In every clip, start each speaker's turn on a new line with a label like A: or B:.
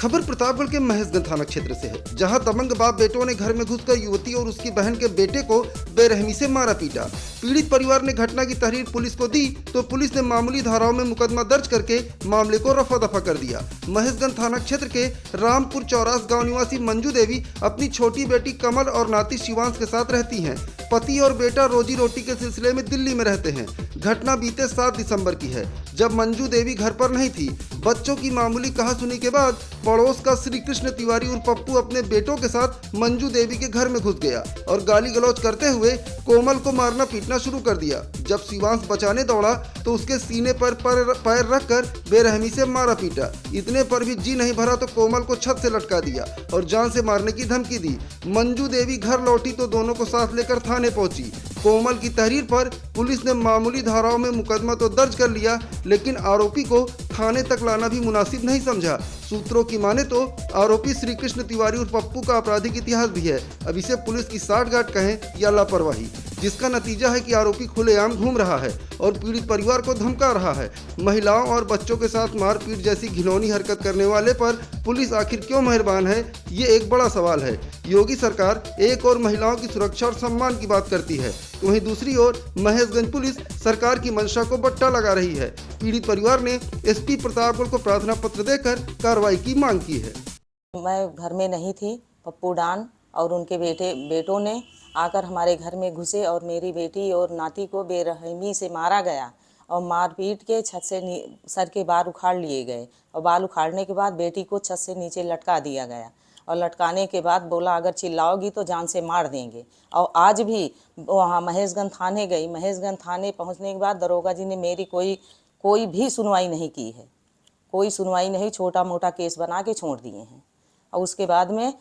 A: खबर प्रतापगढ़ के महेशगंज थाना क्षेत्र से है, जहां दबंग बाप बेटों ने घर में घुसकर युवती और उसकी बहन के बेटे को बेरहमी से मारा पीटा। पीड़ित परिवार ने घटना की तहरीर पुलिस को दी तो पुलिस ने मामूली धाराओं में मुकदमा दर्ज करके मामले को रफा दफा कर दिया। महेशगंज थाना क्षेत्र के रामपुर चौरास गाँव निवासी मंजू देवी अपनी छोटी बेटी कमल और नाती शिवांश के साथ रहती हैं। पति और बेटा रोजी रोटी के सिलसिले में दिल्ली में रहते हैं। घटना बीते 7 दिसंबर की है, जब मंजू देवी घर पर नहीं थी। बच्चों की मामूली कहासुनी के बाद पड़ोस का श्री कृष्ण तिवारी और पप्पू अपने बेटों के साथ मंजू देवी के घर में घुस गया और गाली गलौज करते हुए कोमल को मारना पीटना शुरू कर दिया। जब शिवांश बचाने दौड़ा तो उसके सीने पर पैर रखकर बेरहमी से मारा पीटा। इतने पर भी जी नहीं भरा तो कोमल को छत से लटका दिया और जान से मारने की धमकी दी। मंजू देवी घर लौटी तो दोनों को साथ लेकर थाने पहुंची। कोमल की तहरीर पर पुलिस ने मामूली धाराओं में मुकदमा तो दर्ज कर लिया, लेकिन आरोपी को थाने तक लाना भी मुनासिब नहीं समझा। सूत्रों की माने तो आरोपी श्री कृष्ण तिवारी और पप्पू का आपराधिक इतिहास भी है। अब इसे पुलिस की साठगांठ कहें या लापरवाही, जिसका नतीजा है कि आरोपी खुलेआम घूम रहा है और पीड़ित परिवार को धमका रहा है। महिलाओं और बच्चों के साथ मारपीट जैसी घिनौनी हरकत करने वाले पर पुलिस आखिर क्यों मेहरबान है, ये एक बड़ा सवाल है। योगी सरकार एक और महिलाओं की सुरक्षा और सम्मान की बात करती है, तो वहीं दूसरी ओर महेशगंज पुलिस सरकार की मंशा को बट्टा लगा रही है। पीड़ित परिवार ने एसपी प्रतापगढ़ को प्रार्थना पत्र देकर कार्रवाई की मांग की है।
B: मैं घर में नहीं थी, पप्पू डान और उनके बेटों ने आकर हमारे घर में घुसे और मेरी बेटी और नाती को बेरहमी से मारा गया और मारपीट के छत से सर के बाल उखाड़ लिए गए और बाल उखाड़ने के बाद बेटी को छत से नीचे लटका दिया गया और लटकाने के बाद बोला अगर चिल्लाओगी तो जान से मार देंगे। और आज भी वहाँ महेशगंज थाने गई। महेशगंज थाने पहुँचने के बाद दरोगा जी ने मेरी कोई भी सुनवाई नहीं की है। कोई सुनवाई नहीं, छोटा मोटा केस बना के छोड़ दिए हैं। और उसके बाद में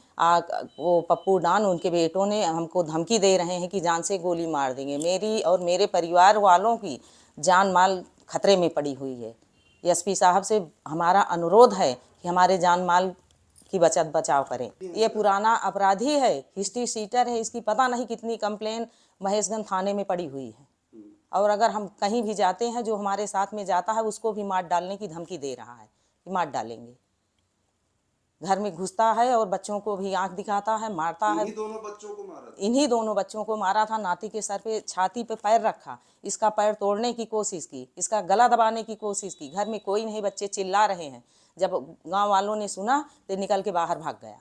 B: वो पप्पू डान उनके बेटों ने हमको धमकी दे रहे हैं कि जान से गोली मार देंगे। मेरी और मेरे परिवार वालों की जान माल खतरे में पड़ी हुई है। एसपी साहब से हमारा अनुरोध है कि हमारे जान माल की बचाव करें। ये पुराना अपराधी है, हिस्ट्री सीटर है, इसकी पता नहीं कितनी कंप्लेन महेशगंज थाने में पड़ी हुई है। और अगर हम कहीं भी जाते हैं, जो हमारे साथ में जाता है उसको भी मार डालने की धमकी दे रहा है कि मार डालेंगे। घर में घुसता है और बच्चों को भी आंख दिखाता है, मारता है। इन्हीं दोनों बच्चों को मारा था। नाती के सर पे छाती पे पैर रखा, इसका पैर तोड़ने की कोशिश की, इसका गला दबाने की कोशिश की। घर में कोई नहीं, बच्चे चिल्ला रहे हैं। जब गांव वालों ने सुना तो निकल के बाहर भाग गया।